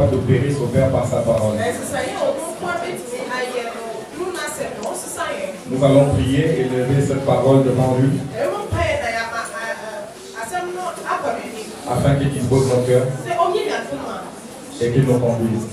d'opérer son Père par sa parole. Nous allons prier et lever cette parole devant lui afin qu'il dispose nos cœurs et qu'il nous conduise.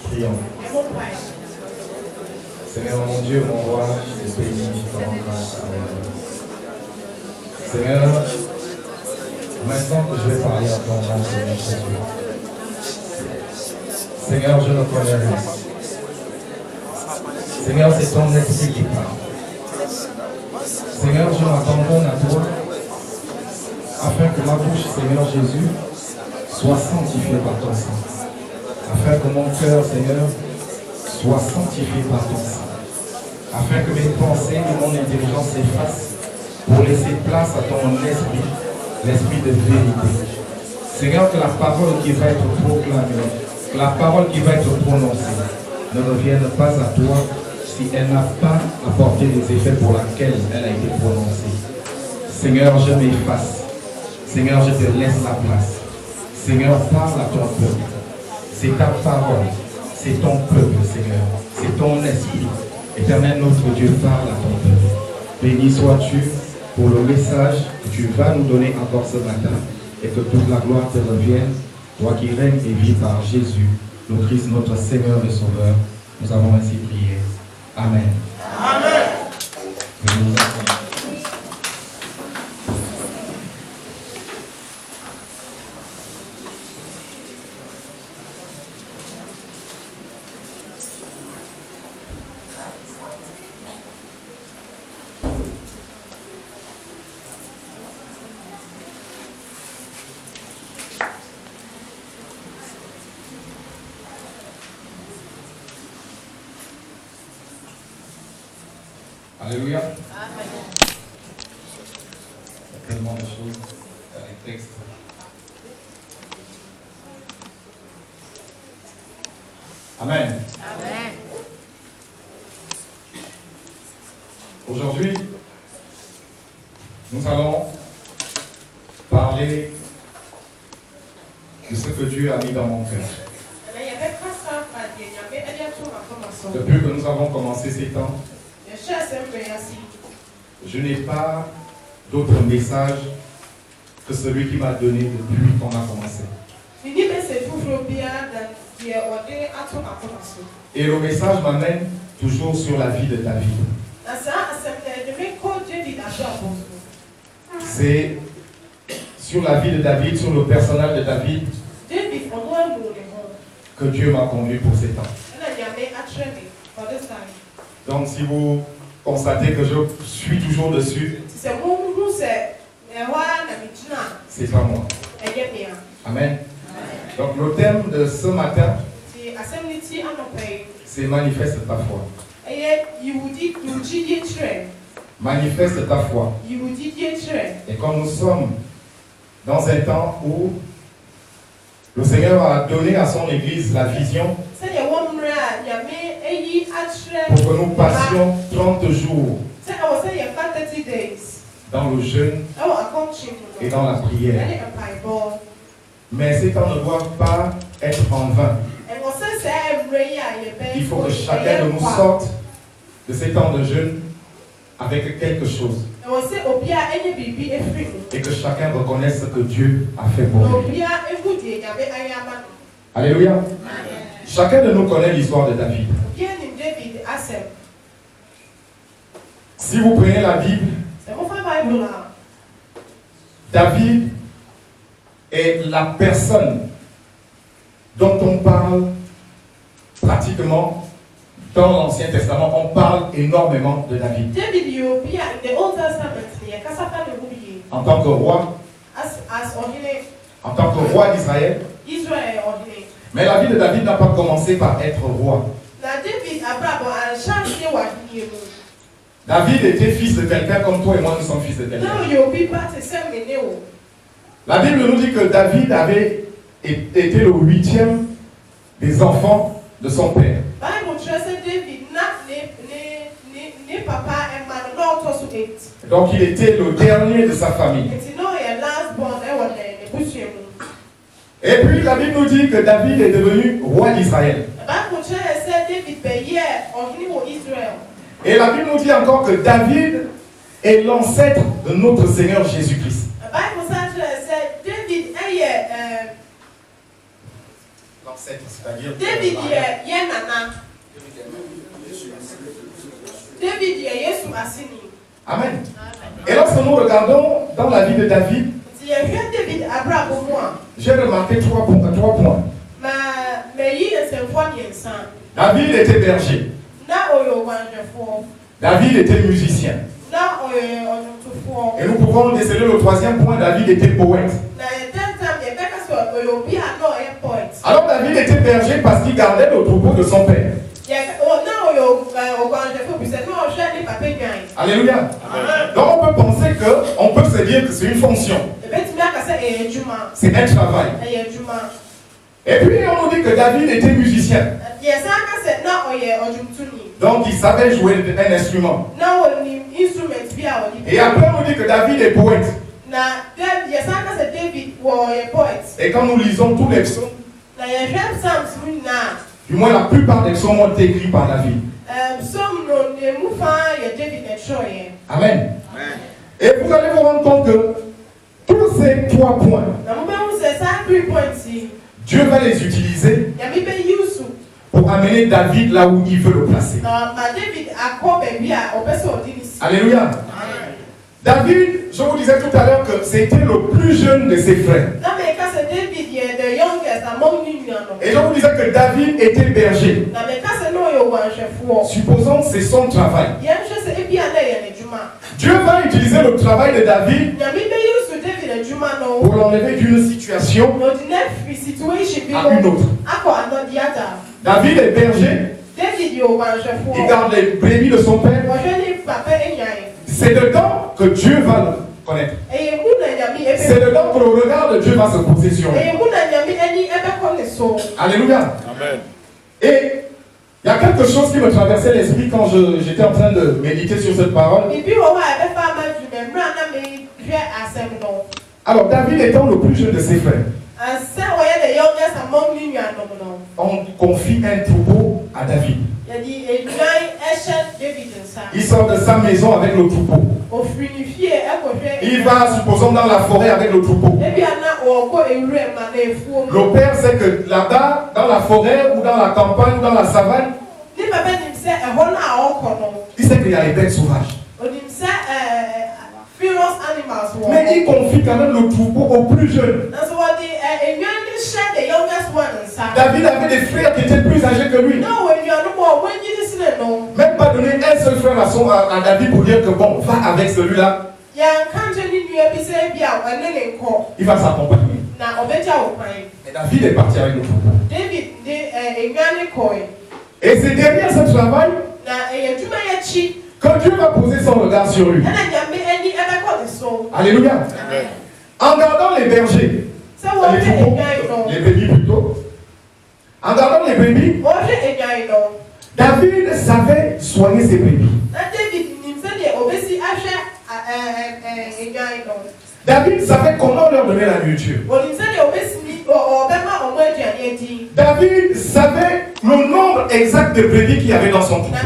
Prions. Seigneur mon Dieu, mon roi, je te bénis, je te rends grâce. Seigneur, maintenant que je vais parler à ton nom, Seigneur Jésus. Seigneur, je ne connais rien. Seigneur, c'est ton esprit qui parle. Seigneur, je m'abandonne à toi afin que ma bouche, Seigneur Jésus, soit sanctifiée par ton sang. Afin que mon cœur, Seigneur, soit sanctifié par ton sang. Afin que mes pensées et mon intelligence s'effacent pour laisser place à ton esprit, l'esprit de vérité. Seigneur, que la parole qui va être proclamée, que la parole qui va être prononcée ne revienne pas à toi si elle n'a pas apporté les effets pour lesquels elle a été prononcée. Seigneur, je m'efface. Seigneur, je te laisse la place. Seigneur, parle à ton peuple. C'est ta parole. C'est ton peuple, Seigneur. C'est ton esprit. Éternel notre Dieu, parle à ton peuple. Béni sois-tu pour le message que tu vas nous donner encore ce matin et que toute la gloire te revienne, toi qui règnes et vis par Jésus, le Christ, notre Seigneur et Sauveur. Nous avons ainsi prié. Amen. Amen. Alléluia. Il y a tellement de choses dans les textes. Amen. Amen. Aujourd'hui, nous allons parler de ce que Dieu a mis dans mon cœur. Depuis que nous avons commencé ces temps, je n'ai pas d'autre message que celui qui m'a donné depuis qu'on a commencé. Et le message m'amène toujours sur la vie de David. C'est sur la vie de David, sur le personnage de David, que Dieu m'a conduit pour ces temps. Donc si vous constatez que je suis toujours dessus, c'est pas moi. Amen. Donc le thème de ce matin, c'est manifeste ta foi. Manifeste ta foi. Et comme nous sommes dans un temps où le Seigneur a donné à son Église la vision pour que nous passions 30 jours dans le jeûne et dans la prière. Mais ces temps ne doivent pas être en vain. Il faut que chacun de nous sorte de ces temps de jeûne avec quelque chose. Et que chacun reconnaisse ce que Dieu a fait pour lui. Alléluia. Chacun de nous connaît l'histoire de David. Si vous prenez la Bible, David est la personne dont on parle pratiquement dans l'Ancien Testament. On parle énormément de David. En tant que roi, d'Israël. Mais la vie de David n'a pas commencé par être roi. David était fils de quelqu'un comme toi et moi nous sommes fils de quelqu'un. La Bible nous dit que David avait été le 8e des enfants de son père. Donc il était le dernier de sa famille. Et puis la Bible nous dit que David est devenu roi d'Israël. Et la Bible nous dit encore que David est l'ancêtre de notre Seigneur Jésus-Christ. L'ancêtre, c'est-à-dire David. Amen. Et lorsque nous regardons dans la vie de David, j'ai remarqué trois points. David était berger. David était musicien. Et nous pouvons déceler le troisième point, David était poète. Alors David était berger parce qu'il gardait le troupeau de son père. Alléluia. Donc on peut penser on peut se dire que c'est une fonction. C'est un travail. Et puis on nous dit que David était musicien. Donc il savait jouer un instrument. Et après on nous dit que David est poète. Et quand nous lisons tous les psaumes, du moins la plupart des psaumes ont été écrits par David. Amen. Et vous allez vous rendre compte que tous ces trois points, Dieu va les utiliser pour amener David là où il veut le placer. Alléluia. David, je vous disais tout à l'heure que c'était le plus jeune de ses frères. Et je vous disais que David était berger. Supposons que c'est son travail. Dieu va utiliser le travail de David pour l'enlever d'une situation à une autre. David est berger. Il garde les brebis de son père. C'est dedans que Dieu va le connaître. C'est dedans que le regard de Dieu va se poser sur lui. Alléluia. Amen. Et il y a quelque chose qui me traversait l'esprit quand j'étais en train de méditer sur cette parole. Alors David étant le plus jeune de ses frères, on confie un troupeau à David. Il sort de sa maison avec le troupeau. Il va, supposons, dans la forêt avec le troupeau. Le père sait que là-bas, dans la forêt ou dans la campagne ou dans la savane, il sait qu'il y a les bêtes sauvages. Mais il confie quand même le troupeau au plus jeune. David avait des frères qui étaient plus âgés que lui. Même pas donner un seul frère à David pour dire que bon, va avec celui-là. Il va s'accompagner. Et David est parti avec le troupeau. Et c'est derrière ce travail que Dieu va poser son regard sur lui. Alléluia. Amen. En gardant les bergers, les troupeaux, les brebis plutôt, en gardant les brebis, David savait soigner ses brebis. David savait comment leur donner la nourriture. David savait le nombre exact de brebis qu'il y avait dans son troupeau.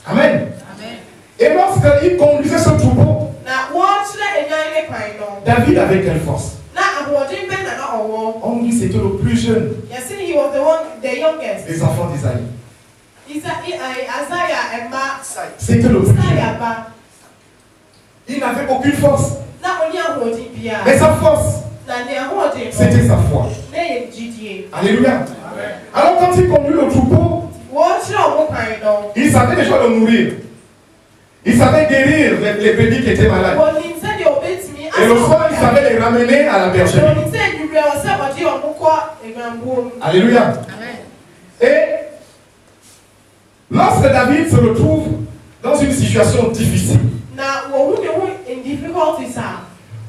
Amen. Et lorsqu'il conduisait ce troupeau, David avait quelle force? On dit que c'était le plus jeune des enfants d'Isaïe. C'était le plus jeune. Il n'avait aucune force. Mais sa force, c'était sa foi. Alléluia. Alors quand il conduit le troupeau, il savait déjà le nourrir. Il savait guérir les brebis qui étaient malades. Et le soir, il savait les ramener à la bergerie. Alléluia. Et lorsque David se retrouve dans une situation difficile,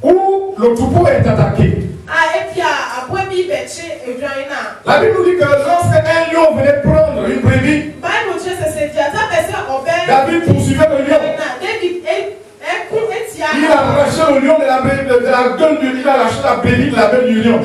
où le troupeau est attaqué, la Bible nous dit que lorsqu'un lion venait prendre une brebis, David poursuivait le lion. Il arrachait le lion de la gueule du lion, il a lâché la bénie de la belle du lion.